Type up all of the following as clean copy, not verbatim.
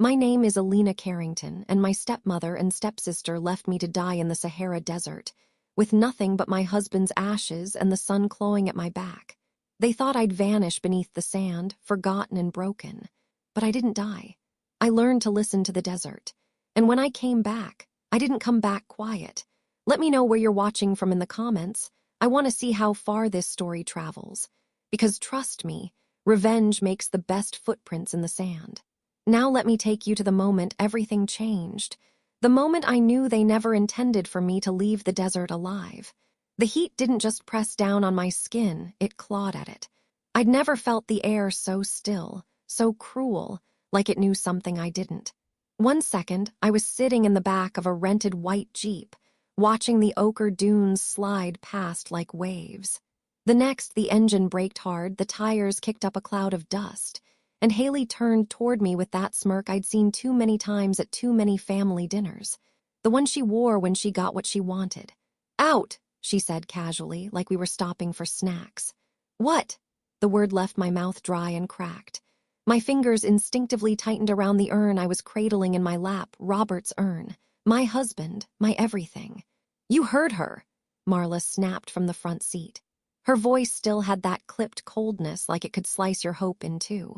My name is Alina Carrington, and my stepmother and stepsister left me to die in the Sahara Desert, with nothing but my husband's ashes and the sun clawing at my back. They thought I'd vanish beneath the sand, forgotten and broken. But I didn't die. I learned to listen to the desert. And when I came back, I didn't come back quiet. Let me know where you're watching from in the comments. I want to see how far this story travels. Because trust me, revenge makes the best footprints in the sand. Now let me take you to the moment everything changed. The moment I knew they never intended for me to leave the desert alive. The heat didn't just press down on my skin, it clawed at it. I'd never felt the air so still, so cruel, like it knew something I didn't. One second, I was sitting in the back of a rented white Jeep, watching the ochre dunes slide past like waves. The next, the engine braked hard, the tires kicked up a cloud of dust, and Haley turned toward me with that smirk I'd seen too many times at too many family dinners. The one she wore when she got what she wanted. "Out," she said casually, like we were stopping for snacks. "What?" The word left my mouth dry and cracked. My fingers instinctively tightened around the urn I was cradling in my lap, Robert's urn. My husband, my everything. "You heard her," Marla snapped from the front seat. Her voice still had that clipped coldness like it could slice your hope in two.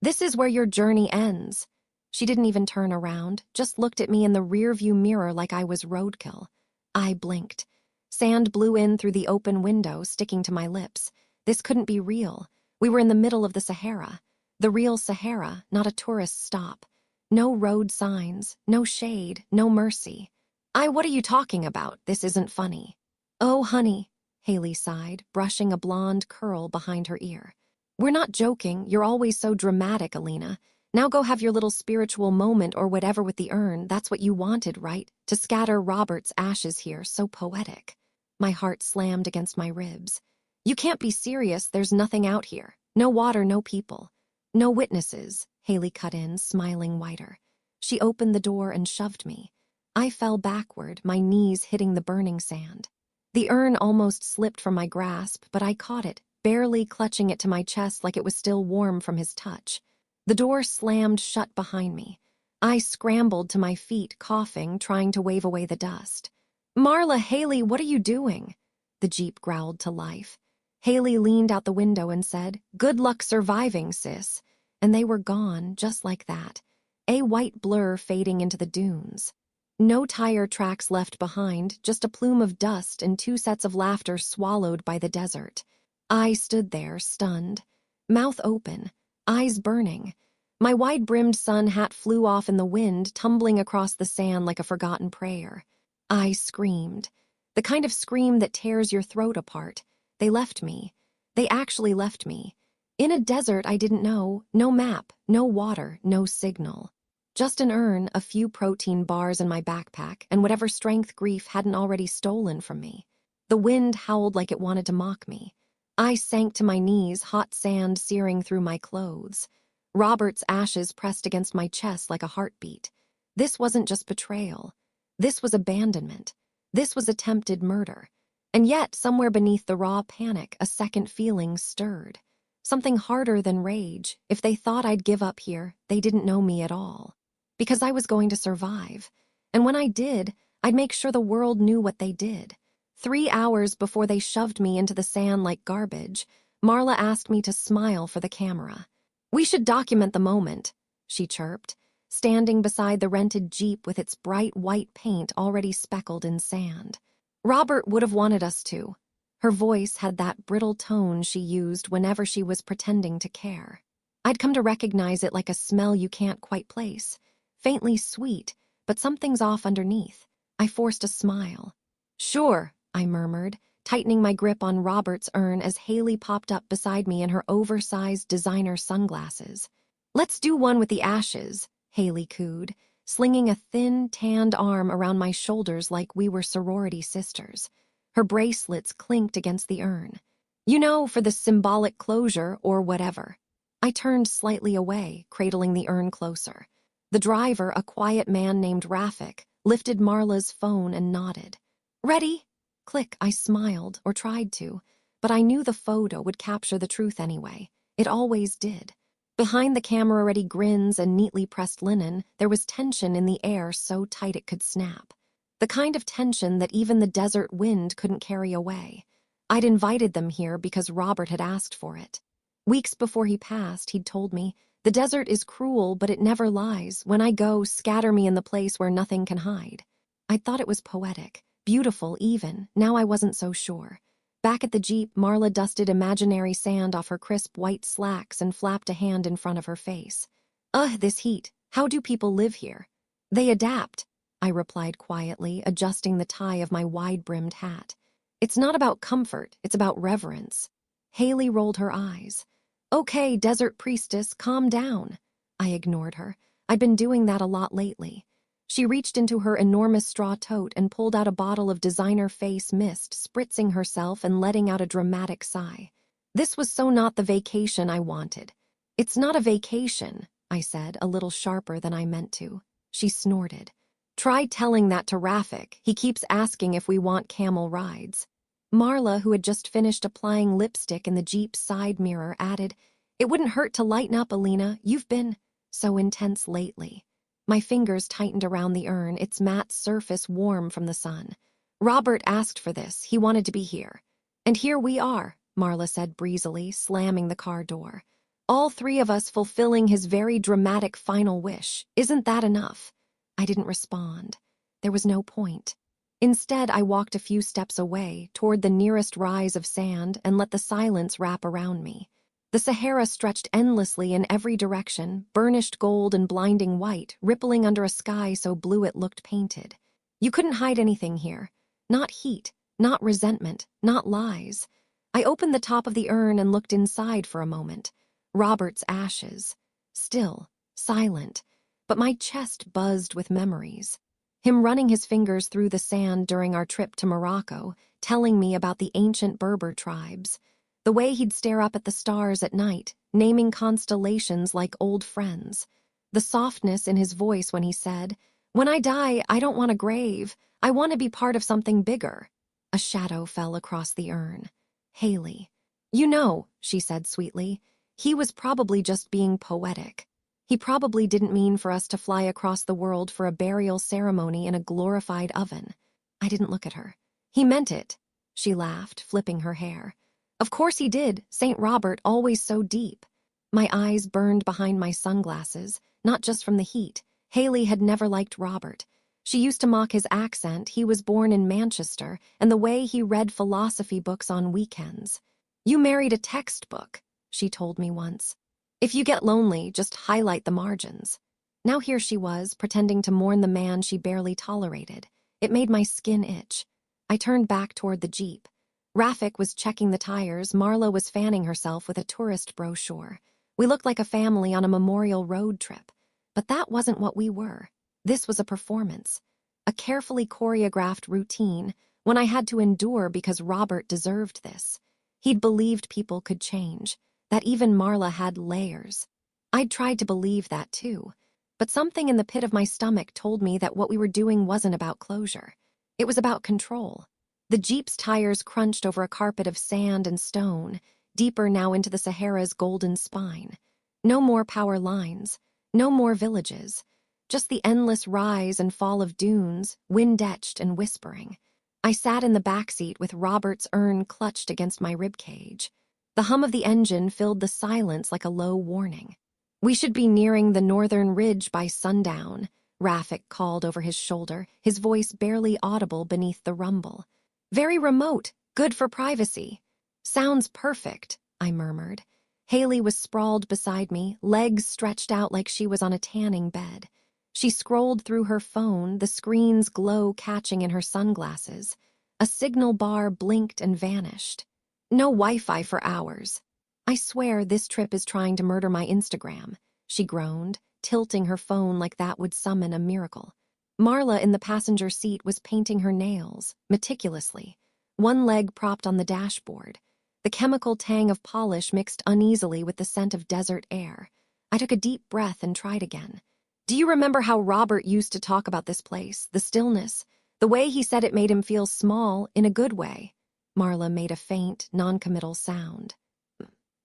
"This is where your journey ends." She didn't even turn around, just looked at me in the rearview mirror like I was roadkill. I blinked. Sand blew in through the open window, sticking to my lips. This couldn't be real. We were in the middle of the Sahara. The real Sahara, not a tourist stop. No road signs, no shade, no mercy. What are you talking about? This isn't funny." "Oh, honey," Haley sighed, brushing a blonde curl behind her ear. "We're not joking. You're always so dramatic, Alina. Now go have your little spiritual moment or whatever with the urn. That's what you wanted, right? To scatter Robert's ashes here, so poetic." My heart slammed against my ribs. "You can't be serious. There's nothing out here. No water, no people. No witnesses," Haley cut in, smiling wider. She opened the door and shoved me. I fell backward, my knees hitting the burning sand. The urn almost slipped from my grasp, but I caught it, barely clutching it to my chest like it was still warm from his touch. The door slammed shut behind me. I scrambled to my feet, coughing, trying to wave away the dust. "Marla, Haley, what are you doing?" The Jeep growled to life. Haley leaned out the window and said, "Good luck surviving, sis." And they were gone, just like that. A white blur fading into the dunes. No tire tracks left behind, just a plume of dust and two sets of laughter swallowed by the desert. I stood there, stunned, mouth open, eyes burning. My wide-brimmed sun hat flew off in the wind, tumbling across the sand like a forgotten prayer. I screamed. The kind of scream that tears your throat apart. They left me. They actually left me. In a desert I didn't know, no map, no water, no signal. Just an urn, a few protein bars in my backpack, and whatever strength grief hadn't already stolen from me. The wind howled like it wanted to mock me. I sank to my knees, hot sand searing through my clothes. Robert's ashes pressed against my chest like a heartbeat. This wasn't just betrayal. This was abandonment. This was attempted murder. And yet, somewhere beneath the raw panic, a second feeling stirred. Something harder than rage. If they thought I'd give up here, they didn't know me at all. Because I was going to survive. And when I did, I'd make sure the world knew what they did. 3 hours before they shoved me into the sand like garbage, Marla asked me to smile for the camera. "We should document the moment," she chirped, standing beside the rented Jeep with its bright white paint already speckled in sand. "Robert would have wanted us to." Her voice had that brittle tone she used whenever she was pretending to care. I'd come to recognize it like a smell you can't quite place. Faintly sweet, but something's off underneath. I forced a smile. "Sure," I murmured, tightening my grip on Robert's urn as Haley popped up beside me in her oversized designer sunglasses. "Let's do one with the ashes," Haley cooed, slinging a thin, tanned arm around my shoulders like we were sorority sisters. Her bracelets clinked against the urn. "You know, for the symbolic closure or whatever." I turned slightly away, cradling the urn closer. The driver, a quiet man named Rafik, lifted Marla's phone and nodded. "Ready?" Click, I smiled, or tried to, but I knew the photo would capture the truth anyway. It always did. Behind the camera-ready grins and neatly pressed linen, there was tension in the air so tight it could snap. The kind of tension that even the desert wind couldn't carry away. I'd invited them here because Robert had asked for it. Weeks before he passed, he'd told me, "The desert is cruel, but it never lies. When I go, scatter me in the place where nothing can hide." I'd thought it was poetic, beautiful even. Now I wasn't so sure. Back at the Jeep, Marla dusted imaginary sand off her crisp white slacks and flapped a hand in front of her face. "Ugh, this heat. How do people live here?" "They adapt," I replied quietly, adjusting the tie of my wide-brimmed hat. "It's not about comfort, it's about reverence." Haley rolled her eyes. "Okay, desert priestess, calm down." I ignored her. I'd been doing that a lot lately. She reached into her enormous straw tote and pulled out a bottle of designer face mist, spritzing herself and letting out a dramatic sigh. This was so not the vacation I wanted. "It's not a vacation," I said, a little sharper than I meant to. She snorted. "Try telling that to Rafik. He keeps asking if we want camel rides." Marla, who had just finished applying lipstick in the Jeep's side mirror, added, "It wouldn't hurt to lighten up, Alina. You've been so intense lately." My fingers tightened around the urn, its matte surface warm from the sun. "Robert asked for this. He wanted to be here. And here we are," Marla said breezily, slamming the car door. "All three of us fulfilling his very dramatic final wish. Isn't that enough?" I didn't respond. There was no point. Instead, I walked a few steps away, toward the nearest rise of sand, and let the silence wrap around me. The Sahara stretched endlessly in every direction, burnished gold and blinding white, rippling under a sky so blue it looked painted. You couldn't hide anything here. Not heat, not resentment, not lies. I opened the top of the urn and looked inside for a moment. Robert's ashes. Still, silent, but my chest buzzed with memories. Him running his fingers through the sand during our trip to Morocco, telling me about the ancient Berber tribes. The way he'd stare up at the stars at night, naming constellations like old friends. The softness in his voice when he said, "When I die, I don't want a grave. I want to be part of something bigger." A shadow fell across the urn. Haley. "You know," she said sweetly, "he was probably just being poetic. He probably didn't mean for us to fly across the world for a burial ceremony in a glorified oven." I didn't look at her. "He meant it." She laughed, flipping her hair. "Of course he did. St. Robert, always so deep." My eyes burned behind my sunglasses, not just from the heat. Haley had never liked Robert. She used to mock his accent. He was born in Manchester, and the way he read philosophy books on weekends. "You married a textbook," she told me once. "If you get lonely, just highlight the margins." Now here she was, pretending to mourn the man she barely tolerated. It made my skin itch. I turned back toward the Jeep. Rafik was checking the tires. Marla was fanning herself with a tourist brochure. We looked like a family on a memorial road trip. But that wasn't what we were. This was a performance. A carefully choreographed routine, one I had to endure because Robert deserved this. He'd believed people could change, that even Marla had layers. I'd tried to believe that too. But something in the pit of my stomach told me that what we were doing wasn't about closure. It was about control. The Jeep's tires crunched over a carpet of sand and stone, deeper now into the Sahara's golden spine. No more power lines, no more villages, just the endless rise and fall of dunes, wind-etched and whispering. I sat in the backseat with Robert's urn clutched against my ribcage. The hum of the engine filled the silence like a low warning. "We should be nearing the northern ridge by sundown," Rafik called over his shoulder, his voice barely audible beneath the rumble. "Very remote, good for privacy." "Sounds perfect," I murmured. Haley was sprawled beside me, legs stretched out like she was on a tanning bed. She scrolled through her phone, the screen's glow catching in her sunglasses. A signal bar blinked and vanished. "No Wi-Fi for hours." "I swear this trip is trying to murder my Instagram," she groaned, tilting her phone like that would summon a miracle. Marla in the passenger seat was painting her nails, meticulously, one leg propped on the dashboard. The chemical tang of polish mixed uneasily with the scent of desert air. I took a deep breath and tried again. "Do you remember how Robert used to talk about this place, the stillness? The way he said it made him feel small, in a good way." Marla made a faint, noncommittal sound.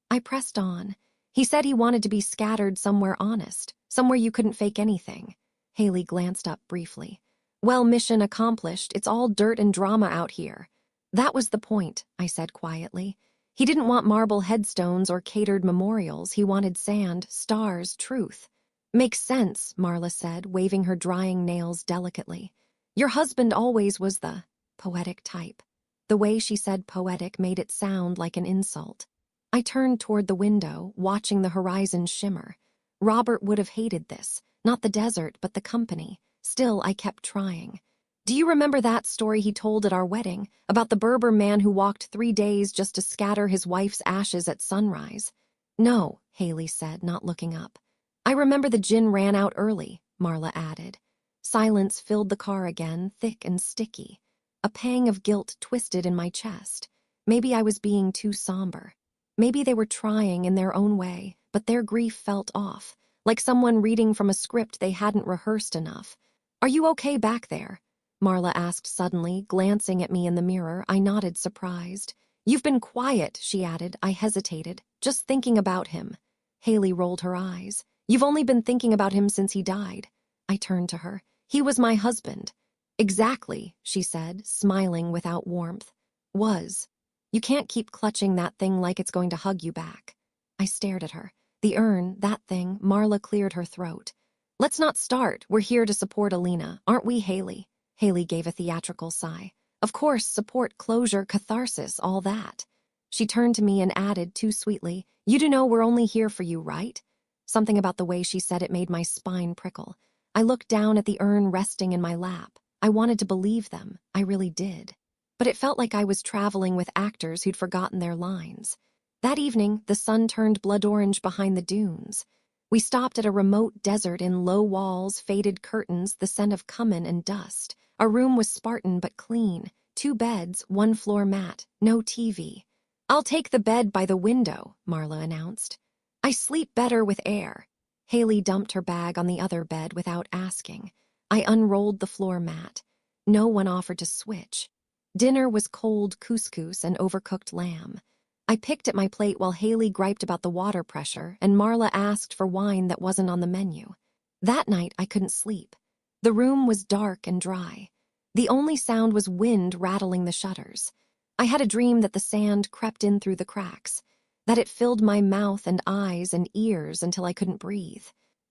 I pressed on. He said he wanted to be scattered somewhere honest, somewhere you couldn't fake anything. Haley glanced up briefly. Well, mission accomplished. It's all dirt and drama out here. That was the point, I said quietly. He didn't want marble headstones or catered memorials. He wanted sand, stars, truth. Makes sense, Marla said, waving her drying nails delicately. Your husband always was the poetic type. The way she said poetic made it sound like an insult. I turned toward the window, watching the horizon shimmer. Robert would have hated this, not the desert, but the company. Still, I kept trying. Do you remember that story he told at our wedding, about the Berber man who walked 3 days just to scatter his wife's ashes at sunrise? No, Haley said, not looking up. I remember the gin ran out early, Marla added. Silence filled the car again, thick and sticky. A pang of guilt twisted in my chest. Maybe I was being too somber. Maybe they were trying in their own way, but their grief felt off, like someone reading from a script they hadn't rehearsed enough. Are you okay back there? Marla asked suddenly, glancing at me in the mirror. I nodded, surprised. You've been quiet, she added. I hesitated, just thinking about him. Haley rolled her eyes. You've only been thinking about him since he died. I turned to her. He was my husband. Exactly, she said, smiling without warmth. Was. You can't keep clutching that thing like it's going to hug you back. I stared at her. The urn, that thing, Marla cleared her throat. Let's not start. We're here to support Alina, aren't we, Haley? Haley gave a theatrical sigh. Of course, support, closure, catharsis, all that. She turned to me and added, too sweetly, You do know we're only here for you, right? Something about the way she said it made my spine prickle. I looked down at the urn resting in my lap. I wanted to believe them. I really did. But it felt like I was traveling with actors who'd forgotten their lines. That evening, the sun turned blood orange behind the dunes. We stopped at a remote desert in low walls, faded curtains, the scent of cumin and dust. Our room was Spartan but clean. 2 beds, 1 floor mat, no TV. I'll take the bed by the window, Marla announced. I sleep better with air. Haley dumped her bag on the other bed without asking. I unrolled the floor mat. No one offered to switch. Dinner was cold couscous and overcooked lamb. I picked at my plate while Haley griped about the water pressure, and Marla asked for wine that wasn't on the menu. That night, I couldn't sleep. The room was dark and dry. The only sound was wind rattling the shutters. I had a dream that the sand crept in through the cracks, that it filled my mouth and eyes and ears until I couldn't breathe.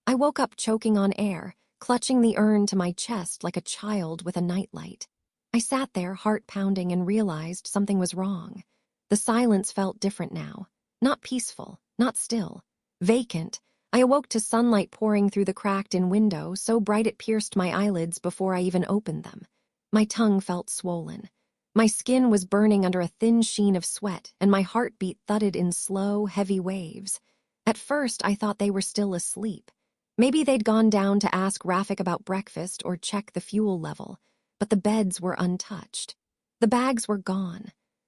I woke up choking on air, clutching the urn to my chest like a child with a nightlight. I sat there, heart pounding, and realized something was wrong. The silence felt different now. Not peaceful, not still. Vacant. I awoke to sunlight pouring through the cracked-in window, so bright it pierced my eyelids before I even opened them. My tongue felt swollen. My skin was burning under a thin sheen of sweat, and my heartbeat thudded in slow, heavy waves. At first, I thought they were still asleep. Maybe they'd gone down to ask Rafik about breakfast or check the fuel level. But the beds were untouched. The bags were gone.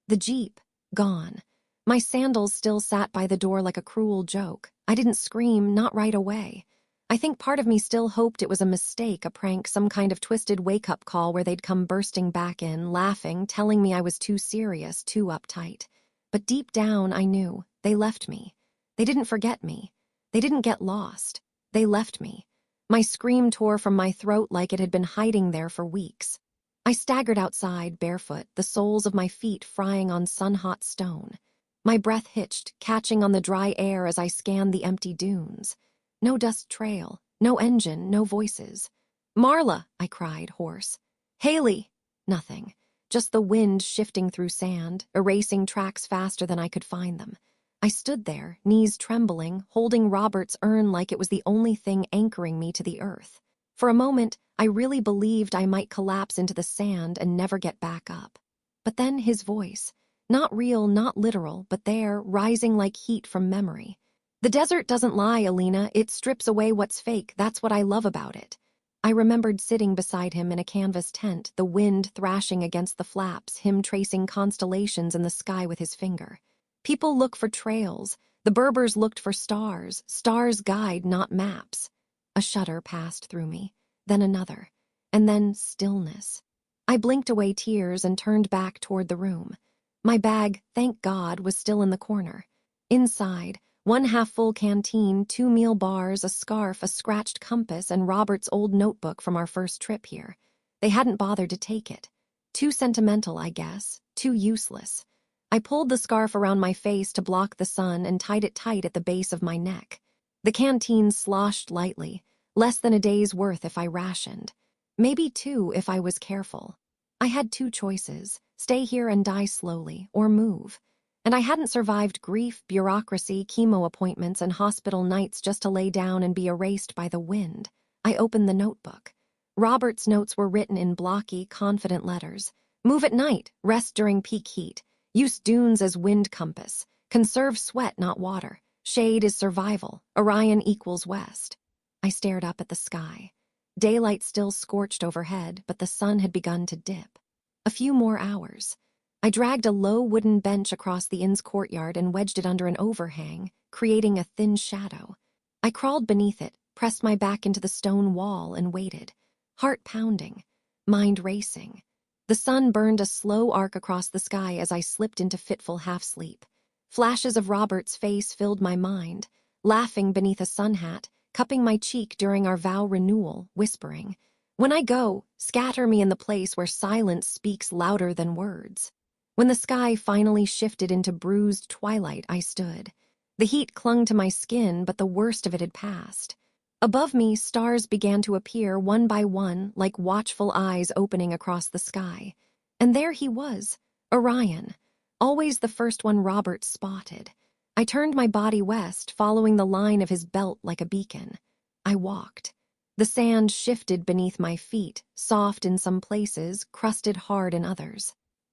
The Jeep, gone. My sandals still sat by the door like a cruel joke. I didn't scream, not right away. I think part of me still hoped it was a mistake, a prank, some kind of twisted wake-up call where they'd come bursting back in, laughing, telling me I was too serious, too uptight. But deep down, I knew. They left me. They didn't forget me. They didn't get lost. They left me. My scream tore from my throat like it had been hiding there for weeks. I staggered outside, barefoot, the soles of my feet frying on sun-hot stone. My breath hitched, catching on the dry air as I scanned the empty dunes. No dust trail, no engine, no voices. Marla, I cried, hoarse. Haley! Nothing. Just the wind shifting through sand, erasing tracks faster than I could find them. I stood there, knees trembling, holding Robert's urn like it was the only thing anchoring me to the earth. For a moment, I really believed I might collapse into the sand and never get back up. But then his voice, not real, not literal, but there, rising like heat from memory. The desert doesn't lie, Alina. It strips away what's fake. That's what I love about it. I remembered sitting beside him in a canvas tent, the wind thrashing against the flaps, him tracing constellations in the sky with his finger. People look for trails. The Berbers looked for stars. Stars guide, not maps. A shudder passed through me, then another, and then stillness. I blinked away tears and turned back toward the room. My bag, thank God, was still in the corner. Inside, One half-full canteen, 2 meal bars, a scarf, a scratched compass, and Robert's old notebook from our first trip here. They hadn't bothered to take it. Too sentimental, I guess. Too useless. I pulled the scarf around my face to block the sun and tied it tight at the base of my neck. The canteen sloshed lightly, less than a day's worth if I rationed. Maybe 2 if I was careful. I had 2 choices, stay here and die slowly, or move. And I hadn't survived grief, bureaucracy, chemo appointments, and hospital nights just to lay down and be erased by the wind. I opened the notebook. Robert's notes were written in blocky, confident letters. Move at night, rest during peak heat. Use dunes as wind compass. Conserve sweat, not water. Shade is survival. Orion equals west. I stared up at the sky. Daylight still scorched overhead, but the sun had begun to dip. A few more hours. I dragged a low wooden bench across the inn's courtyard and wedged it under an overhang, creating a thin shadow. I crawled beneath it, pressed my back into the stone wall, and waited. Heart pounding, mind racing. The sun burned a slow arc across the sky as I slipped into fitful half-sleep. Flashes of Robert's face filled my mind, laughing beneath a sun hat, cupping my cheek during our vow renewal, whispering, "When I go, scatter me in the place where silence speaks louder than words." When the sky finally shifted into bruised twilight, I stood. The heat clung to my skin, but the worst of it had passed. Above me, stars began to appear one by one, like watchful eyes opening across the sky. And there he was, Orion, always the first one Robert spotted. I turned my body west, following the line of his belt like a beacon. I walked. The sand shifted beneath my feet, soft in some places, crusted hard in others.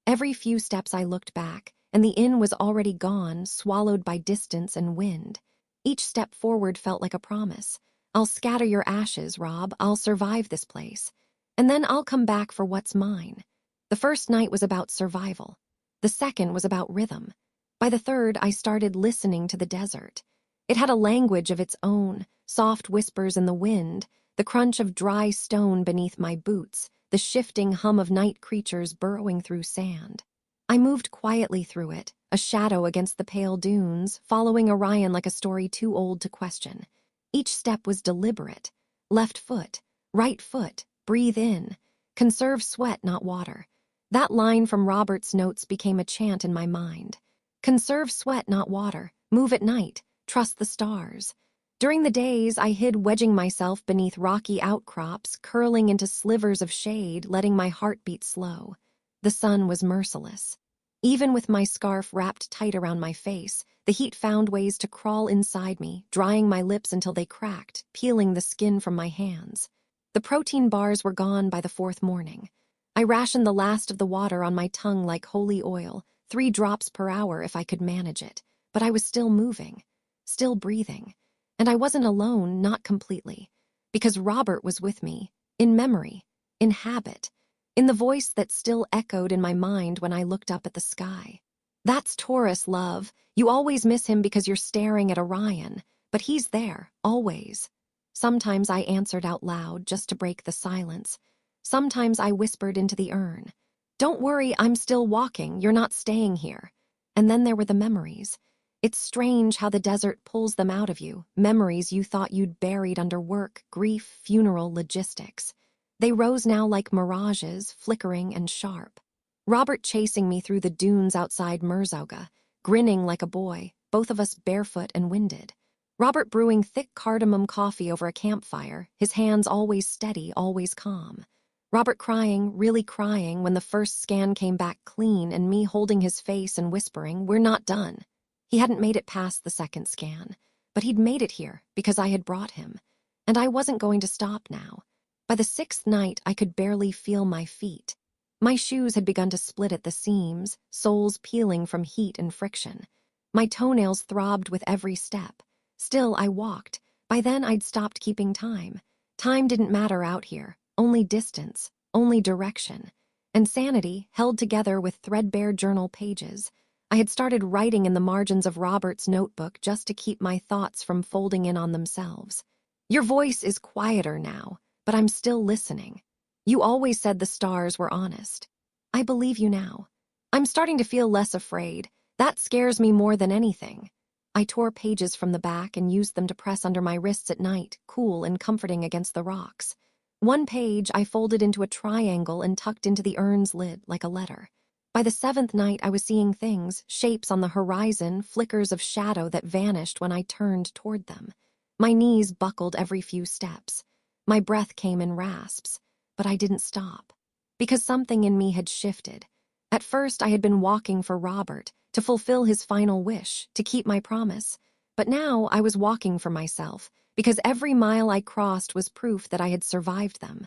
Every few steps I looked back, and the inn was already gone, swallowed by distance and wind. Each step forward felt like a promise. I'll scatter your ashes, Rob. I'll survive this place. And then I'll come back for what's mine. The first night was about survival. The second was about rhythm. By the third, I started listening to the desert. It had a language of its own, soft whispers in the wind, the crunch of dry stone beneath my boots, the shifting hum of night creatures burrowing through sand. I moved quietly through it, a shadow against the pale dunes, following Orion like a story too old to question. Each step was deliberate. Left foot, right foot, breathe in. Conserve sweat, not water. That line from Robert's notes became a chant in my mind. Conserve sweat, not water. Move at night. Trust the stars. During the days, I hid, wedging myself beneath rocky outcrops, curling into slivers of shade, letting my heart beat slow. The sun was merciless. Even with my scarf wrapped tight around my face, the heat found ways to crawl inside me, drying my lips until they cracked, peeling the skin from my hands. The protein bars were gone by the 4th morning. I rationed the last of the water on my tongue like holy oil, 3 drops per hour if I could manage it. But I was still moving, still breathing. And I wasn't alone, not completely. Because Robert was with me, in memory, in habit, in the voice that still echoed in my mind when I looked up at the sky. "That's Taurus, love. You always miss him because you're staring at Orion. But he's there, always." Sometimes I answered out loud just to break the silence. Sometimes I whispered into the urn, "Don't worry, I'm still walking. You're not staying here." And then there were the memories. It's strange how the desert pulls them out of you, memories you thought you'd buried under work, grief, funeral, logistics. They rose now like mirages, flickering and sharp. Robert chasing me through the dunes outside Merzouga, grinning like a boy, both of us barefoot and winded. Robert brewing thick cardamom coffee over a campfire, his hands always steady, always calm. Robert crying, really crying, when the first scan came back clean, and me holding his face and whispering, "We're not done." He hadn't made it past the 2nd scan, but he'd made it here because I had brought him. And I wasn't going to stop now. By the 6th night, I could barely feel my feet. My shoes had begun to split at the seams, soles peeling from heat and friction. My toenails throbbed with every step. Still, I walked. By then, I'd stopped keeping time. Time didn't matter out here, only distance, only direction. And sanity, held together with threadbare journal pages. I had started writing in the margins of Robert's notebook just to keep my thoughts from folding in on themselves. "Your voice is quieter now, but I'm still listening. You always said the stars were honest. I believe you now. I'm starting to feel less afraid. That scares me more than anything." I tore pages from the back and used them to press under my wrists at night, cool and comforting against the rocks. One page I folded into a triangle and tucked into the urn's lid like a letter. By the 7th night, I was seeing things, shapes on the horizon, flickers of shadow that vanished when I turned toward them. My knees buckled every few steps. My breath came in rasps, but I didn't stop. Because something in me had shifted. At first, I had been walking for Robert, to fulfill his final wish, to keep my promise. But now I was walking for myself, because every mile I crossed was proof that I had survived them.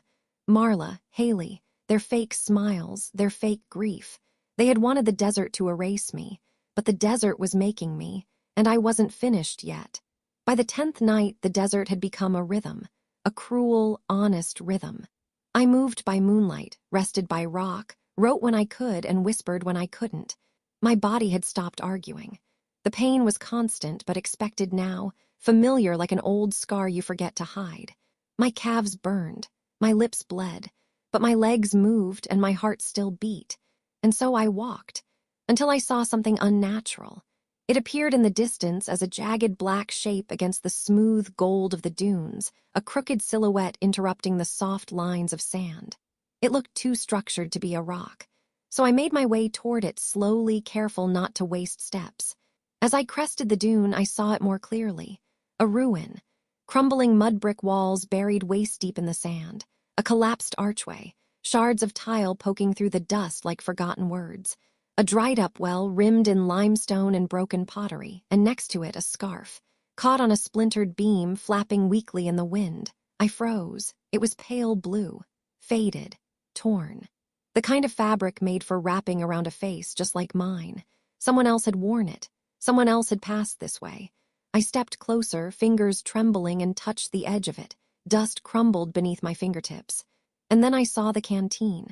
Marla, Haley, their fake smiles, their fake grief. They had wanted the desert to erase me, but the desert was making me, and I wasn't finished yet. By the 10th night, the desert had become a rhythm, a cruel, honest rhythm. I moved by moonlight, rested by rock, wrote when I could and whispered when I couldn't. My body had stopped arguing. The pain was constant but expected now, familiar like an old scar you forget to hide. My calves burned, my lips bled, but my legs moved and my heart still beat. And so I walked, until I saw something unnatural. It appeared in the distance as a jagged black shape against the smooth gold of the dunes, a crooked silhouette interrupting the soft lines of sand. It looked too structured to be a rock, so I made my way toward it slowly, careful not to waste steps. As I crested the dune, I saw it more clearly. A ruin, crumbling mud brick walls buried waist-deep in the sand, a collapsed archway, shards of tile poking through the dust like forgotten words, a dried-up well rimmed in limestone and broken pottery, and next to it a scarf, caught on a splintered beam flapping weakly in the wind. I froze. It was pale blue, faded, torn. The kind of fabric made for wrapping around a face just like mine. Someone else had worn it. Someone else had passed this way. I stepped closer, fingers trembling, and touched the edge of it. Dust crumbled beneath my fingertips. And then I saw the canteen.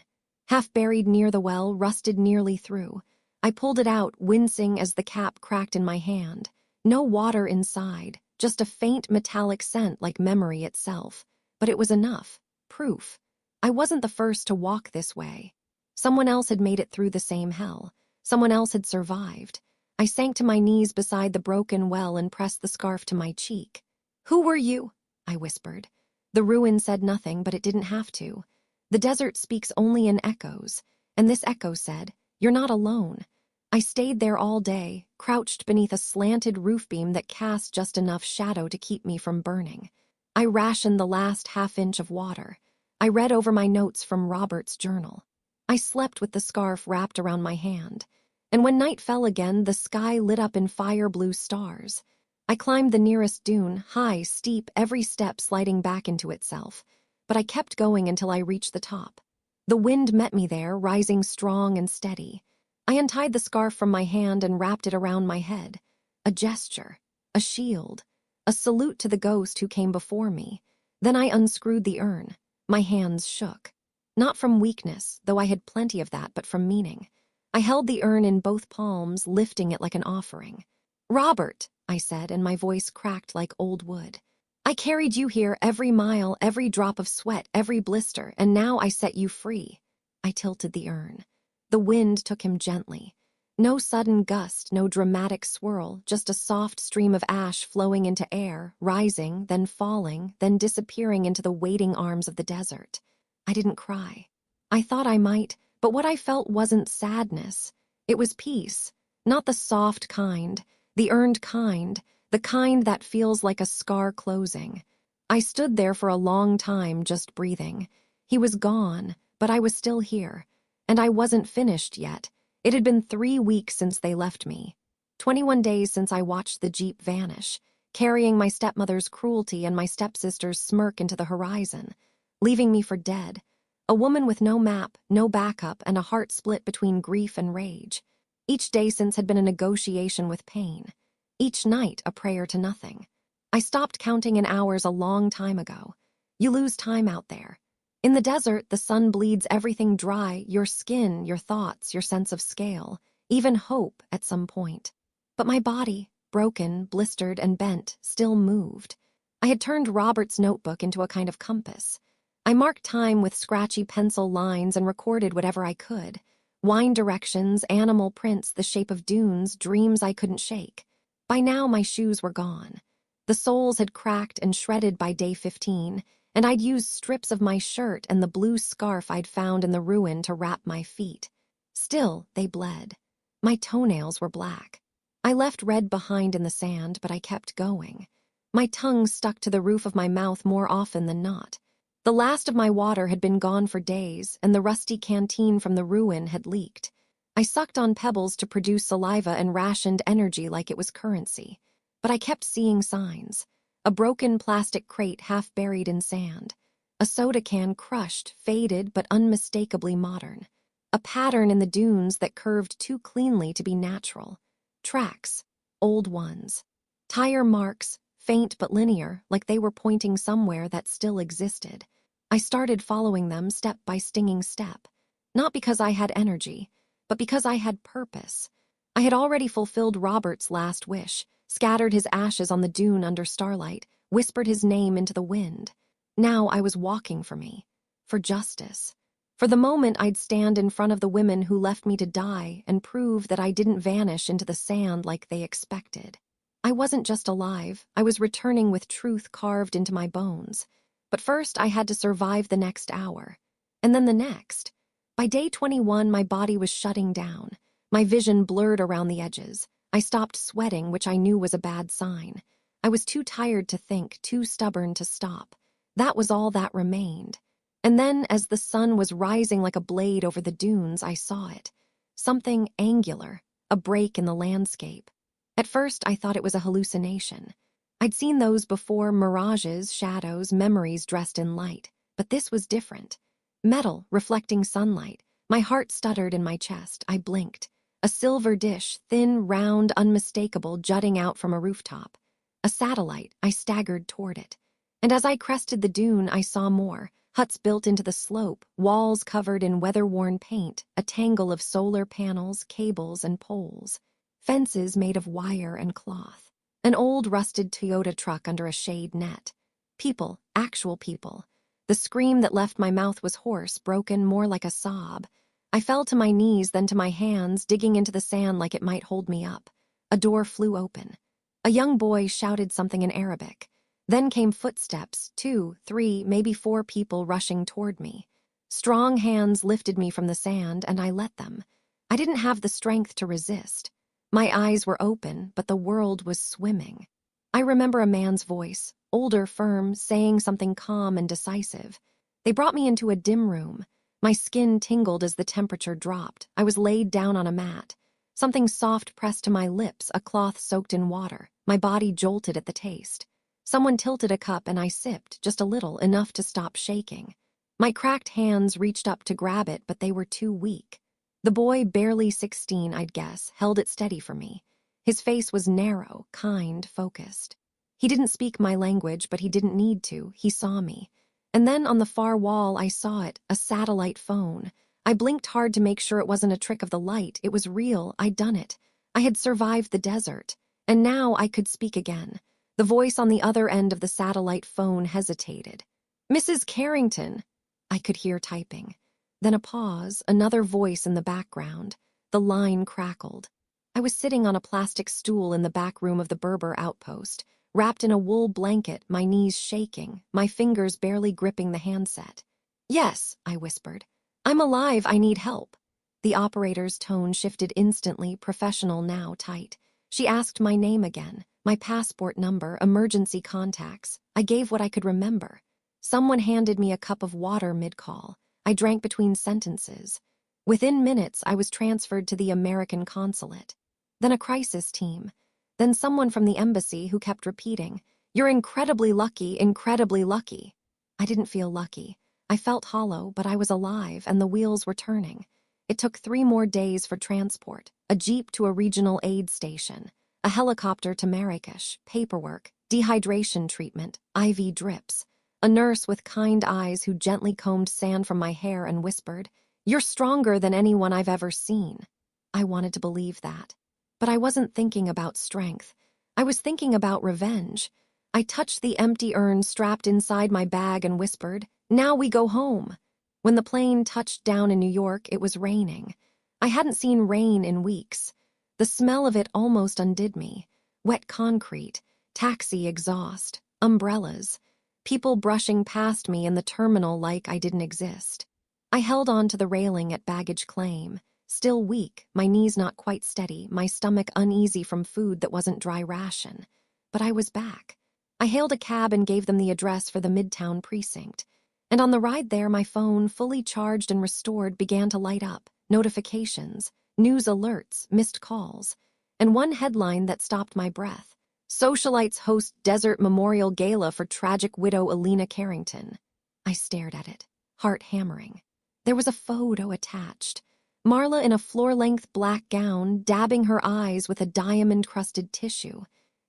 Half buried near the well, rusted nearly through. I pulled it out, wincing as the cap cracked in my hand. No water inside, just a faint metallic scent like memory itself. But it was enough. Proof. I wasn't the first to walk this way. Someone else had made it through the same hell. Someone else had survived. I sank to my knees beside the broken well and pressed the scarf to my cheek. "Who were you?" I whispered. The ruin said nothing, but it didn't have to. The desert speaks only in echoes, and this echo said, "You're not alone." I stayed there all day, crouched beneath a slanted roof beam that cast just enough shadow to keep me from burning. I rationed the last half-inch of water. I read over my notes from Robert's journal. I slept with the scarf wrapped around my hand. And when night fell again, the sky lit up in fire-blue stars. I climbed the nearest dune, high, steep, every step sliding back into itself. But I kept going until I reached the top. The wind met me there, rising strong and steady. I untied the scarf from my hand and wrapped it around my head. A gesture, a shield, a salute to the ghost who came before me. Then I unscrewed the urn. My hands shook. Not from weakness, though I had plenty of that, but from meaning. I held the urn in both palms, lifting it like an offering. "Robert," I said, and my voice cracked like old wood. "I carried you here every mile, every drop of sweat, every blister, and now I set you free." I tilted the urn. The wind took him gently. No sudden gust, no dramatic swirl, just a soft stream of ash flowing into air, rising, then falling, then disappearing into the waiting arms of the desert. I didn't cry. I thought I might, but what I felt wasn't sadness. It was peace, not the soft kind, the earned kind, the kind that feels like a scar closing. I stood there for a long time, just breathing. He was gone, but I was still here. And I wasn't finished yet. It had been 3 weeks since they left me. 21 days since I watched the Jeep vanish, carrying my stepmother's cruelty and my stepsister's smirk into the horizon, leaving me for dead. A woman with no map, no backup, and a heart split between grief and rage. Each day since had been a negotiation with pain. Each night a prayer to nothing. I stopped counting in hours a long time ago. You lose time out there. In the desert, the sun bleeds everything dry, your skin, your thoughts, your sense of scale, even hope at some point. But my body, broken, blistered, and bent, still moved. I had turned Robert's notebook into a kind of compass. I marked time with scratchy pencil lines and recorded whatever I could. Wine directions, animal prints, the shape of dunes, dreams I couldn't shake. By now, my shoes were gone. The soles had cracked and shredded by day 15, and I'd used strips of my shirt and the blue scarf I'd found in the ruin to wrap my feet. Still, they bled. My toenails were black. I left red behind in the sand, but I kept going. My tongue stuck to the roof of my mouth more often than not. The last of my water had been gone for days, and the rusty canteen from the ruin had leaked. I sucked on pebbles to produce saliva and rationed energy like it was currency. But I kept seeing signs. A broken plastic crate half buried in sand. A soda can crushed, faded, but unmistakably modern. A pattern in the dunes that curved too cleanly to be natural. Tracks, old ones. Tire marks, faint but linear, like they were pointing somewhere that still existed. I started following them step by stinging step. Not because I had energy, but because I had purpose. I had already fulfilled Robert's last wish, scattered his ashes on the dune under starlight, whispered his name into the wind. Now I was walking for me, for justice. For the moment I'd stand in front of the women who left me to die and prove that I didn't vanish into the sand like they expected. I wasn't just alive, I was returning with truth carved into my bones. But first I had to survive the next hour. And then the next. By day 21, my body was shutting down. My vision blurred around the edges. I stopped sweating, which I knew was a bad sign. I was too tired to think, too stubborn to stop. That was all that remained. And then, as the sun was rising like a blade over the dunes, I saw it. Something angular, a break in the landscape. At first, I thought it was a hallucination. I'd seen those before, mirages, shadows, memories dressed in light. But this was different. Metal, reflecting sunlight. My heart stuttered in my chest. I blinked. A silver dish, thin, round, unmistakable, jutting out from a rooftop. A satellite. I staggered toward it. And as I crested the dune, I saw more. Huts built into the slope, walls covered in weather-worn paint, a tangle of solar panels, cables, and poles. Fences made of wire and cloth. An old rusted Toyota truck under a shade net. People, actual people. The scream that left my mouth was hoarse, broken, more like a sob. I fell to my knees, then to my hands, digging into the sand like it might hold me up. A door flew open. A young boy shouted something in Arabic. Then came footsteps, 2, 3, maybe 4 people rushing toward me. Strong hands lifted me from the sand, and I let them. I didn't have the strength to resist. My eyes were open, but the world was swimming. I remember a man's voice, older, firm, saying something calm and decisive. They brought me into a dim room. My skin tingled as the temperature dropped. I was laid down on a mat. Something soft pressed to my lips, a cloth soaked in water. My body jolted at the taste. Someone tilted a cup and I sipped, just a little, enough to stop shaking. My cracked hands reached up to grab it, but they were too weak. The boy, barely 16, I'd guess, held it steady for me. His face was narrow, kind, focused. He didn't speak my language, but he didn't need to. He saw me. And then on the far wall, I saw it, a satellite phone. I blinked hard to make sure it wasn't a trick of the light. It was real. I'd done it. I had survived the desert. And now I could speak again. The voice on the other end of the satellite phone hesitated. "Mrs. Carrington." I could hear typing. Then a pause, another voice in the background. The line crackled. I was sitting on a plastic stool in the back room of the Berber outpost, wrapped in a wool blanket, my knees shaking, my fingers barely gripping the handset. "Yes," I whispered. "I'm alive, I need help." The operator's tone shifted instantly, professional now, tight. She asked my name again, my passport number, emergency contacts. I gave what I could remember. Someone handed me a cup of water mid-call. I drank between sentences. Within minutes, I was transferred to the American consulate. Then a crisis team. Then someone from the embassy who kept repeating, "You're incredibly lucky, incredibly lucky." I didn't feel lucky. I felt hollow, but I was alive, and the wheels were turning. It took 3 more days for transport, a jeep to a regional aid station, a helicopter to Marrakesh, paperwork, dehydration treatment, IV drips. A nurse with kind eyes who gently combed sand from my hair and whispered, "You're stronger than anyone I've ever seen." I wanted to believe that. But I wasn't thinking about strength. I was thinking about revenge. I touched the empty urn strapped inside my bag and whispered, "Now we go home." When the plane touched down in New York, it was raining. I hadn't seen rain in weeks. The smell of it almost undid me. Wet concrete, taxi exhaust, umbrellas, people brushing past me in the terminal like I didn't exist. I held on to the railing at baggage claim, still weak, my knees not quite steady, my stomach uneasy from food that wasn't dry ration. But I was back. I hailed a cab and gave them the address for the Midtown precinct. And on the ride there, my phone, fully charged and restored, began to light up. Notifications, news alerts, missed calls. And one headline that stopped my breath. Socialites host Desert Memorial Gala for tragic widow Alina Carrington. I stared at it, heart hammering. There was a photo attached. Marla in a floor-length black gown, dabbing her eyes with a diamond-crusted tissue.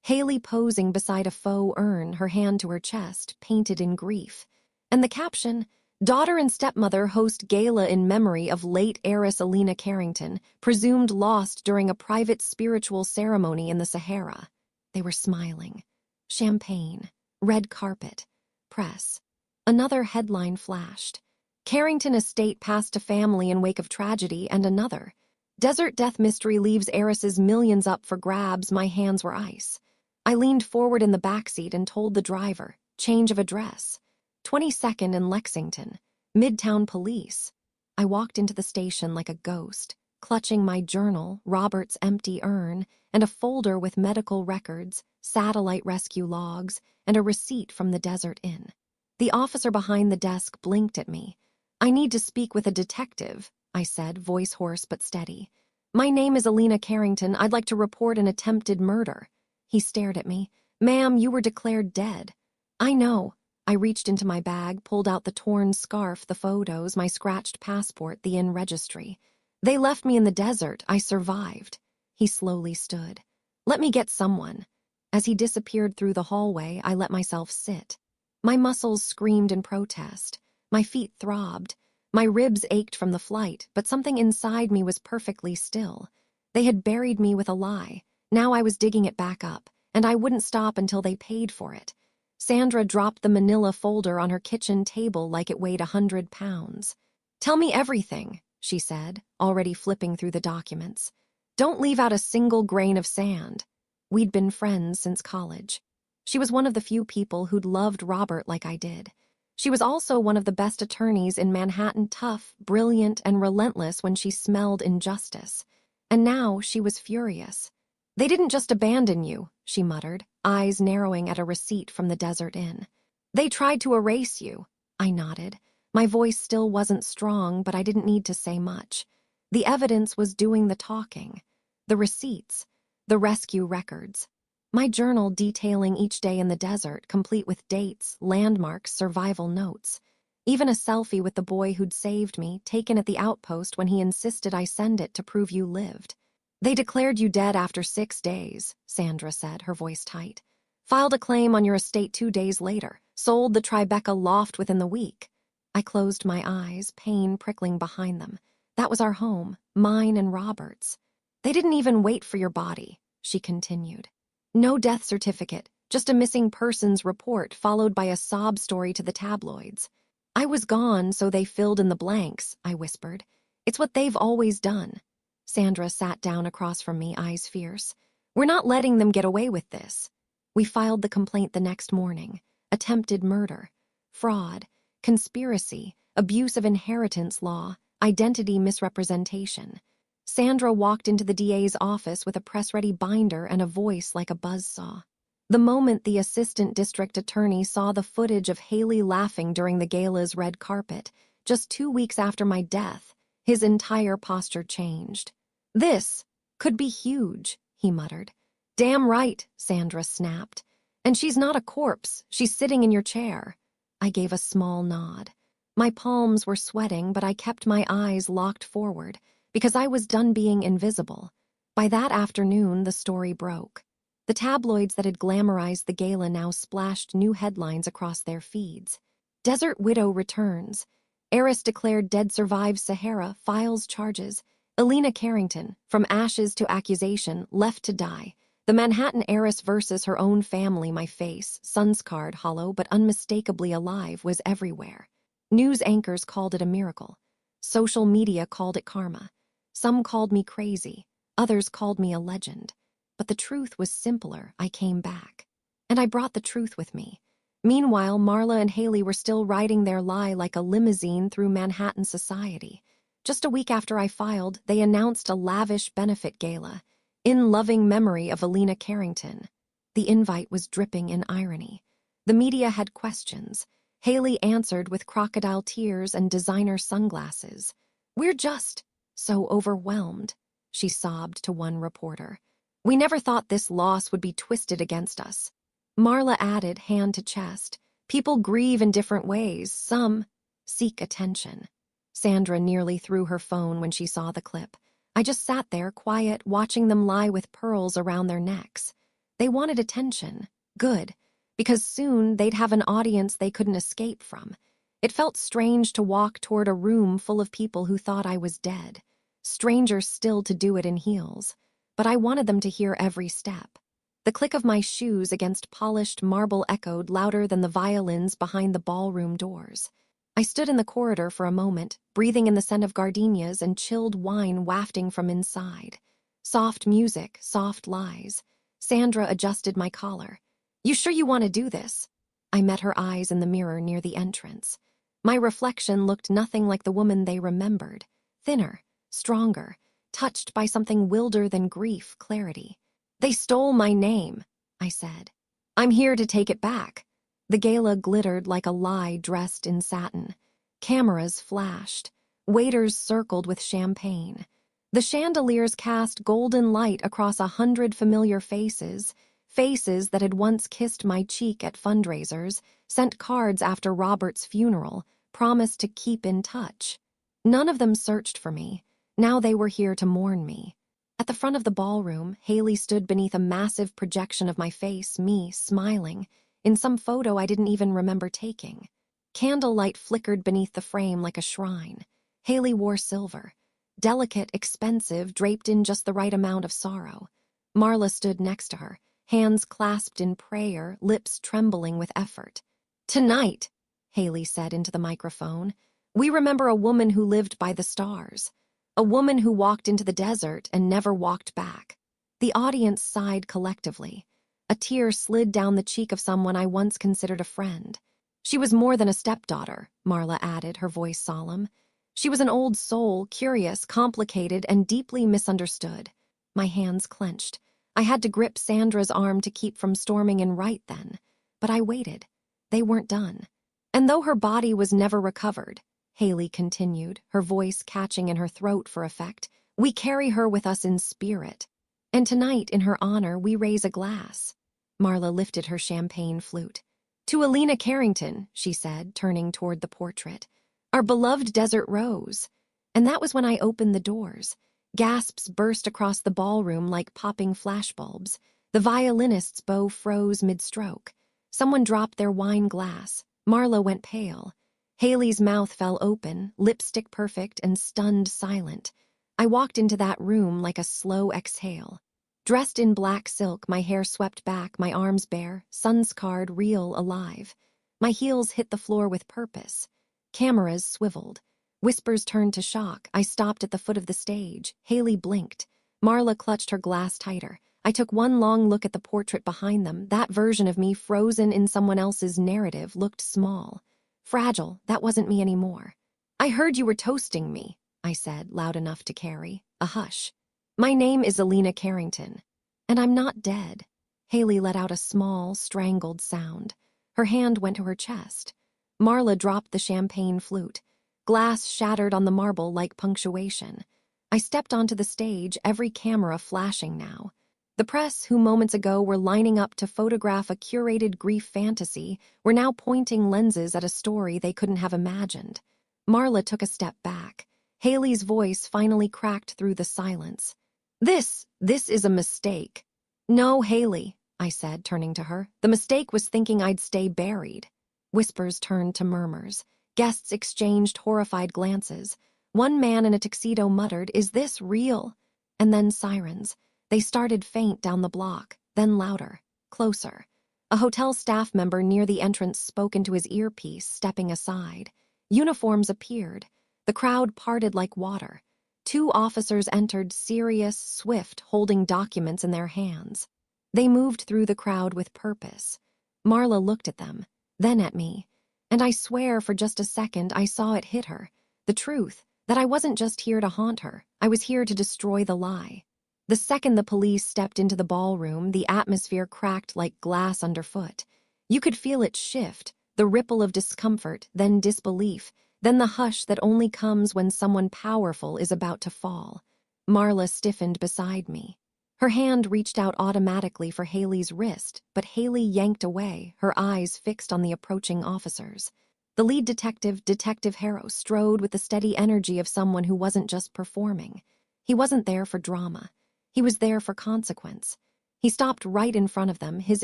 Haley posing beside a faux urn, her hand to her chest, painted in grief. And the caption, "Daughter and stepmother host gala in memory of late heiress Alina Carrington, presumed lost during a private spiritual ceremony in the Sahara." They were smiling. Champagne, red carpet, press. Another headline flashed. Carrington estate passed to family in wake of tragedy, and another. Desert death mystery leaves heiresses millions up for grabs. My hands were ice. I leaned forward in the backseat and told the driver, change of address. 22nd in Lexington, Midtown Police. I walked into the station like a ghost, clutching my journal, Robert's empty urn, and a folder with medical records, satellite rescue logs, and a receipt from the Desert Inn. The officer behind the desk blinked at me. "I need to speak with a detective," I said, voice hoarse but steady. "My name is Alina Carrington. I'd like to report an attempted murder." He stared at me. "Ma'am, you were declared dead." "I know." I reached into my bag, pulled out the torn scarf, the photos, my scratched passport, the inn registry. "They left me in the desert. I survived." He slowly stood. "Let me get someone." As he disappeared through the hallway, I let myself sit. My muscles screamed in protest. My feet throbbed. My ribs ached from the flight, but something inside me was perfectly still. They had buried me with a lie. Now I was digging it back up, and I wouldn't stop until they paid for it. Sandra dropped the manila folder on her kitchen table like it weighed 100 pounds. "Tell me everything," she said, already flipping through the documents. "Don't leave out a single grain of sand." We'd been friends since college. She was one of the few people who'd loved Robert like I did. She was also one of the best attorneys in Manhattan, tough, brilliant, and relentless when she smelled injustice. And now she was furious. "They didn't just abandon you," she muttered, eyes narrowing at a receipt from the Desert Inn. "They tried to erase you." I nodded. My voice still wasn't strong, but I didn't need to say much. The evidence was doing the talking. The receipts, the rescue records. My journal detailing each day in the desert, complete with dates, landmarks, survival notes. Even a selfie with the boy who'd saved me, taken at the outpost when he insisted I send it to prove you lived. "They declared you dead after 6 days, Sandra said, her voice tight. "Filed a claim on your estate 2 days later. Sold the Tribeca loft within the week." I closed my eyes, pain prickling behind them. "That was our home, mine and Robert's." "They didn't even wait for your body," she continued. "No death certificate, just a missing persons report followed by a sob story to the tabloids." "I was gone, so they filled in the blanks," I whispered. "It's what they've always done." Sandra sat down across from me, eyes fierce. "We're not letting them get away with this." We filed the complaint the next morning. Attempted murder, fraud, conspiracy, abuse of inheritance law, identity misrepresentation. Sandra walked into the DA's office with a press-ready binder and a voice like a buzzsaw. The moment the assistant district attorney saw the footage of Haley laughing during the gala's red carpet, just 2 weeks after my death, his entire posture changed. "This could be huge," he muttered. "Damn right," Sandra snapped. "And she's not a corpse, she's sitting in your chair." I gave a small nod. My palms were sweating, but I kept my eyes locked forward, because I was done being invisible. By that afternoon, the story broke. The tabloids that had glamorized the gala now splashed new headlines across their feeds. "Desert widow returns. Heiress declared dead survives Sahara, files charges. Alina Carrington, from ashes to accusation, left to die. The Manhattan heiress versus her own family." My face, sun-scarred, hollow, but unmistakably alive, was everywhere. News anchors called it a miracle. Social media called it karma. Some called me crazy. Others called me a legend. But the truth was simpler. I came back. And I brought the truth with me. Meanwhile, Marla and Haley were still riding their lie like a limousine through Manhattan society. Just a week after I filed, they announced a lavish benefit gala, in loving memory of Alina Carrington. The invite was dripping in irony. The media had questions. Haley answered with crocodile tears and designer sunglasses. "We're just so overwhelmed," she sobbed to one reporter. "We never thought this loss would be twisted against us." Marla added, hand to chest, "People grieve in different ways. Some seek attention." Sandra nearly threw her phone when she saw the clip. I just sat there, quiet, watching them lie with pearls around their necks. They wanted attention. Good. Because soon they'd have an audience they couldn't escape from. It felt strange to walk toward a room full of people who thought I was dead. Stranger still to do it in heels. But I wanted them to hear every step. The click of my shoes against polished marble echoed louder than the violins behind the ballroom doors. I stood in the corridor for a moment, breathing in the scent of gardenias and chilled wine wafting from inside. Soft music, soft lies. Sandra adjusted my collar. "You sure you want to do this?" I met her eyes in the mirror near the entrance. My reflection looked nothing like the woman they remembered. Thinner, stronger, touched by something wilder than grief, clarity. "They stole my name," I said. "I'm here to take it back." The gala glittered like a lie dressed in satin. Cameras flashed. Waiters circled with champagne. The chandeliers cast golden light across 100 familiar faces, faces that had once kissed my cheek at fundraisers, sent cards after Robert's funeral, promised to keep in touch. None of them searched for me. Now they were here to mourn me. At the front of the ballroom, Haley stood beneath a massive projection of my face, me, smiling, in some photo I didn't even remember taking. Candlelight flickered beneath the frame like a shrine. Haley wore silver. Delicate, expensive, draped in just the right amount of sorrow. Marla stood next to her, hands clasped in prayer, lips trembling with effort. "Tonight," Haley said into the microphone, "we remember a woman who lived by the stars. A woman who walked into the desert and never walked back." The audience sighed collectively. A tear slid down the cheek of someone I once considered a friend. "She was more than a stepdaughter," Marla added, her voice solemn. "She was an old soul, curious, complicated, and deeply misunderstood." My hands clenched. I had to grip Sandra's arm to keep from storming in right then. But I waited. They weren't done. "And though her body was never recovered," Haley continued, her voice catching in her throat for effect, "we carry her with us in spirit. And tonight, in her honor, we raise a glass." Marla lifted her champagne flute. "To Alina Carrington," she said, turning toward the portrait. "Our beloved desert rose." And that was when I opened the doors. Gasps burst across the ballroom like popping flashbulbs. The violinist's bow froze mid-stroke. Someone dropped their wine glass. Marla went pale. Haley's mouth fell open, lipstick perfect and stunned silent. I walked into that room like a slow exhale. Dressed in black silk, my hair swept back, my arms bare, sun-scarred, real, alive. My heels hit the floor with purpose. Cameras swiveled. Whispers turned to shock. I stopped at the foot of the stage. Haley blinked. Marla clutched her glass tighter. I took one long look at the portrait behind them. That version of me, frozen in someone else's narrative, looked small. Fragile. That wasn't me anymore. "I heard you were toasting me," I said, loud enough to carry. A hush. "My name is Alina Carrington. And I'm not dead." Haley let out a small, strangled sound. Her hand went to her chest. Marla dropped the champagne flute. Glass shattered on the marble like punctuation. I stepped onto the stage, every camera flashing now. The press, who moments ago were lining up to photograph a curated grief fantasy, were now pointing lenses at a story they couldn't have imagined. Marla took a step back. Haley's voice finally cracked through the silence. This is a mistake." "No, Haley," I said, turning to her. "The mistake was thinking I'd stay buried." Whispers turned to murmurs. Guests exchanged horrified glances. One man in a tuxedo muttered, "Is this real?" And then sirens. They started faint down the block, then louder, closer. A hotel staff member near the entrance spoke into his earpiece, stepping aside. Uniforms appeared. The crowd parted like water. 2 officers entered, serious, swift, holding documents in their hands. They moved through the crowd with purpose. Marla looked at them, then at me, and I swear for just a second I saw it hit her. The truth, that I wasn't just here to haunt her, I was here to destroy the lie. The second the police stepped into the ballroom, the atmosphere cracked like glass underfoot. You could feel it shift, the ripple of discomfort, then disbelief, then the hush that only comes when someone powerful is about to fall. Marla stiffened beside me. Her hand reached out automatically for Haley's wrist, but Haley yanked away, her eyes fixed on the approaching officers. The lead detective, Detective Harrow, strode with the steady energy of someone who wasn't just performing. He wasn't there for drama. He was there for consequence. He stopped right in front of them, his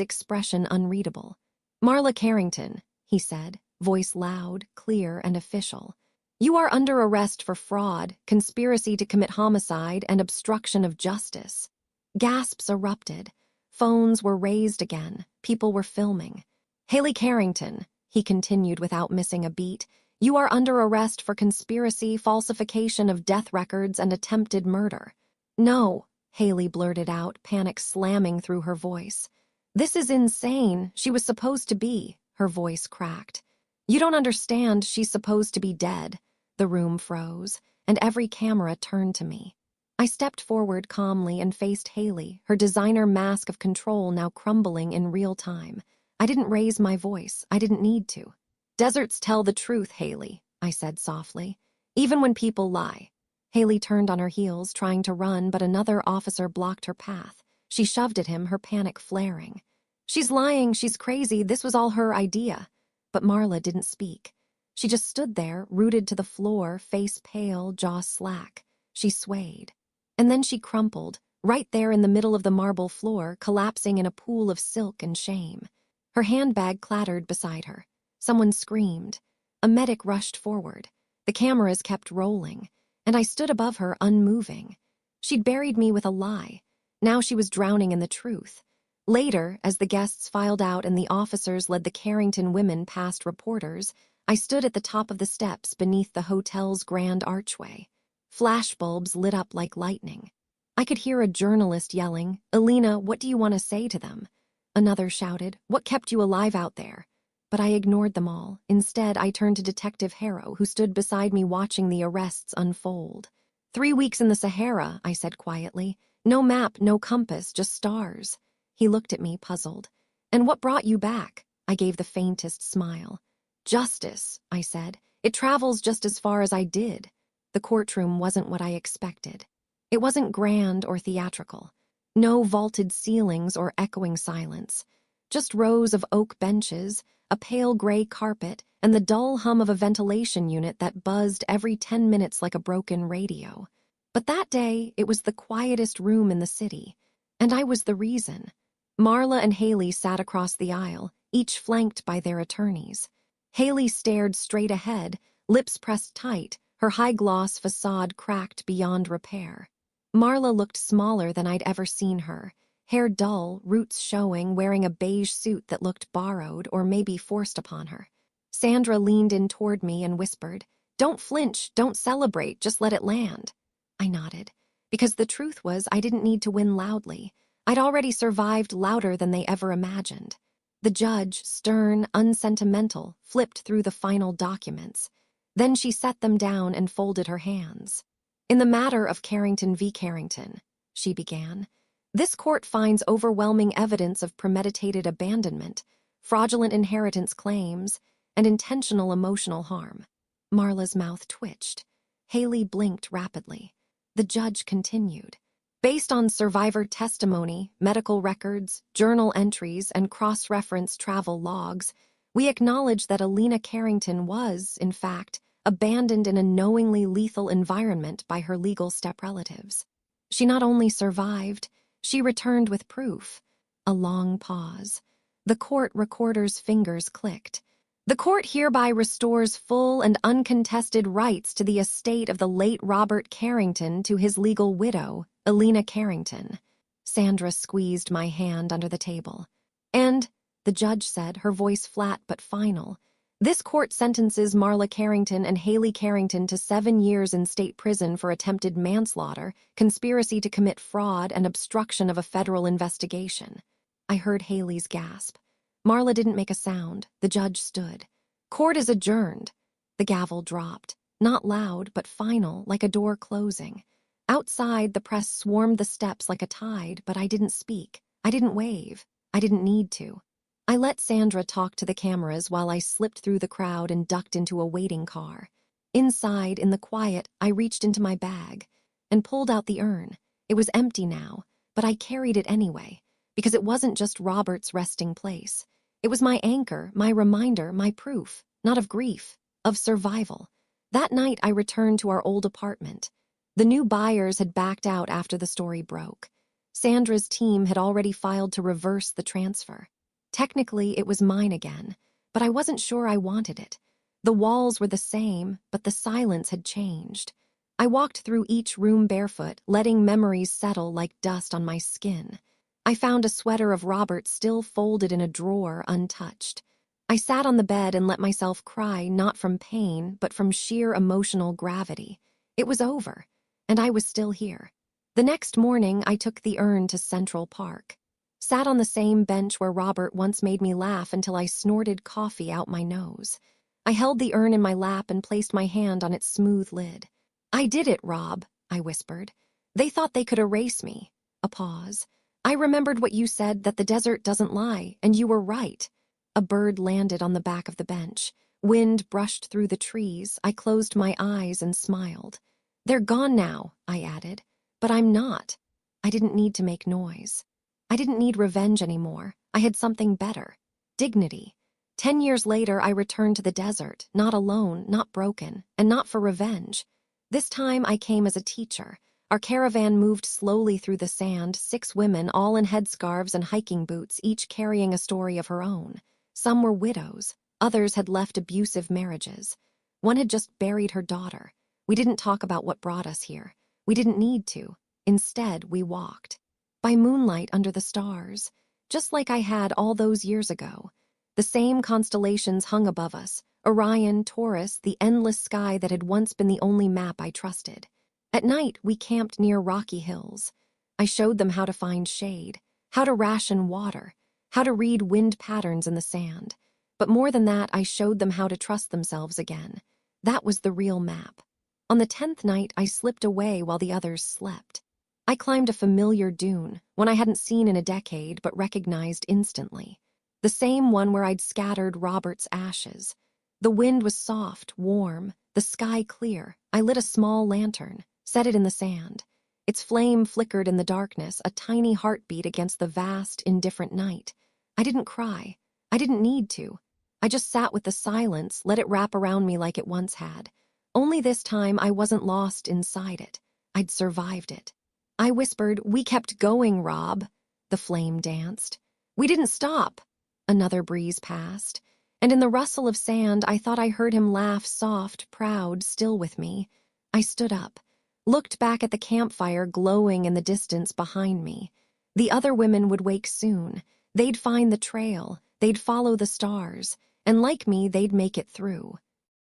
expression unreadable. "Marla Carrington," he said, voice loud, clear, and official. "You are under arrest for fraud, conspiracy to commit homicide, and obstruction of justice." Gasps erupted. Phones were raised again. People were filming. "Haley Carrington," he continued without missing a beat, "you are under arrest for conspiracy, falsification of death records, and attempted murder." "No," Haley blurted out, panic slamming through her voice. "This is insane. She was supposed to be," her voice cracked. "You don't understand, she's supposed to be dead." The room froze, and every camera turned to me. I stepped forward calmly and faced Haley, her designer mask of control now crumbling in real time. I didn't raise my voice. I didn't need to. "Deserts tell the truth, Haley," I said softly. "Even when people lie." Haley turned on her heels, trying to run, but another officer blocked her path. She shoved at him, her panic flaring. "She's lying, she's crazy, this was all her idea." But Marla didn't speak. She just stood there, rooted to the floor, face pale, jaw slack. She swayed. And then she crumpled, right there in the middle of the marble floor, collapsing in a pool of silk and shame. Her handbag clattered beside her. Someone screamed. A medic rushed forward. The cameras kept rolling, and I stood above her, unmoving. She'd buried me with a lie. Now she was drowning in the truth. Later, as the guests filed out and the officers led the Carrington women past reporters, I stood at the top of the steps beneath the hotel's grand archway. Flashbulbs lit up like lightning. I could hear a journalist yelling, "Alina, what do you want to say to them?" Another shouted, "What kept you alive out there?" But I ignored them all. Instead, I turned to Detective Harrow, who stood beside me watching the arrests unfold. 3 weeks in the Sahara," I said quietly. "No map, no compass, just stars." He looked at me, puzzled. "And what brought you back?" I gave the faintest smile. "Justice," I said. "It travels just as far as I did." The courtroom wasn't what I expected. It wasn't grand or theatrical. No vaulted ceilings or echoing silence. Just rows of oak benches, a pale gray carpet, and the dull hum of a ventilation unit that buzzed every 10 minutes like a broken radio. But that day, it was the quietest room in the city. And I was the reason. Marla and Haley sat across the aisle, each flanked by their attorneys. Haley stared straight ahead, lips pressed tight, her high-gloss facade cracked beyond repair. Marla looked smaller than I'd ever seen her, hair dull, roots showing, wearing a beige suit that looked borrowed or maybe forced upon her. Sandra leaned in toward me and whispered, "Don't flinch, don't celebrate, just let it land." I nodded, because the truth was I didn't need to win loudly. I'd already survived louder than they ever imagined. The judge, stern, unsentimental, flipped through the final documents. Then she set them down and folded her hands. "In the matter of Carrington v. Carrington," she began, "this court finds overwhelming evidence of premeditated abandonment, fraudulent inheritance claims, and intentional emotional harm." Marla's mouth twitched. Haley blinked rapidly. The judge continued. "Based on survivor testimony, medical records, journal entries, and cross-reference travel logs, we acknowledge that Alina Carrington was, in fact, abandoned in a knowingly lethal environment by her legal step-relatives. She not only survived, she returned with proof." A long pause. The court recorder's fingers clicked. "The court hereby restores full and uncontested rights to the estate of the late Robert Carrington to his legal widow, Alina Carrington." Sandra squeezed my hand under the table. "And," the judge said, her voice flat but final, This court sentences Marla Carrington and Haley Carrington to 7 years in state prison for attempted manslaughter, conspiracy to commit fraud, and obstruction of a federal investigation. I heard Haley's gasp. Marla didn't make a sound. The judge stood. Court is adjourned. The gavel dropped. Not loud, but final, like a door closing. Outside, the press swarmed the steps like a tide, but I didn't speak. I didn't wave. I didn't need to. I let Sandra talk to the cameras while I slipped through the crowd and ducked into a waiting car. Inside, in the quiet, I reached into my bag and pulled out the urn. It was empty now, but I carried it anyway, because it wasn't just Robert's resting place. It was my anchor, my reminder, my proof, not of grief, of survival. That night, I returned to our old apartment. The new buyers had backed out after the story broke. Sandra's team had already filed to reverse the transfer. Technically, it was mine again, but I wasn't sure I wanted it. The walls were the same, but the silence had changed. I walked through each room barefoot, letting memories settle like dust on my skin. I found a sweater of Robert still folded in a drawer, untouched. I sat on the bed and let myself cry, not from pain, but from sheer emotional gravity. It was over, and I was still here. The next morning, I took the urn to Central Park. Sat on the same bench where Robert once made me laugh until I snorted coffee out my nose. I held the urn in my lap and placed my hand on its smooth lid. "I did it, Rob," I whispered. "They thought they could erase me." A pause. "I remembered what you said, that the desert doesn't lie, and you were right." A bird landed on the back of the bench. Wind brushed through the trees. I closed my eyes and smiled. "They're gone now," I added. "But I'm not." I didn't need to make noise. I didn't need revenge anymore. I had something better. Dignity. 10 years later, I returned to the desert, not alone, not broken, and not for revenge. This time, I came as a teacher. Our caravan moved slowly through the sand, 6 women, all in headscarves and hiking boots, each carrying a story of her own. Some were widows. Others had left abusive marriages. One had just buried her daughter. We didn't talk about what brought us here. We didn't need to. Instead, we walked. By moonlight under the stars, just like I had all those years ago. The same constellations hung above us, Orion, Taurus, the endless sky that had once been the only map I trusted. At night, we camped near rocky hills. I showed them how to find shade, how to ration water, how to read wind patterns in the sand. But more than that, I showed them how to trust themselves again. That was the real map. On the 10th night, I slipped away while the others slept. I climbed a familiar dune, one I hadn't seen in a decade but recognized instantly. The same one where I'd scattered Robert's ashes. The wind was soft, warm, the sky clear. I lit a small lantern, set it in the sand. Its flame flickered in the darkness, a tiny heartbeat against the vast, indifferent night. I didn't cry. I didn't need to. I just sat with the silence, let it wrap around me like it once had. Only this time I wasn't lost inside it. I'd survived it. I whispered, "We kept going, Rob." The flame danced. "We didn't stop." Another breeze passed, and in the rustle of sand, I thought I heard him laugh, soft, proud, still with me. I stood up, looked back at the campfire glowing in the distance behind me. The other women would wake soon. They'd find the trail, they'd follow the stars, and like me, they'd make it through.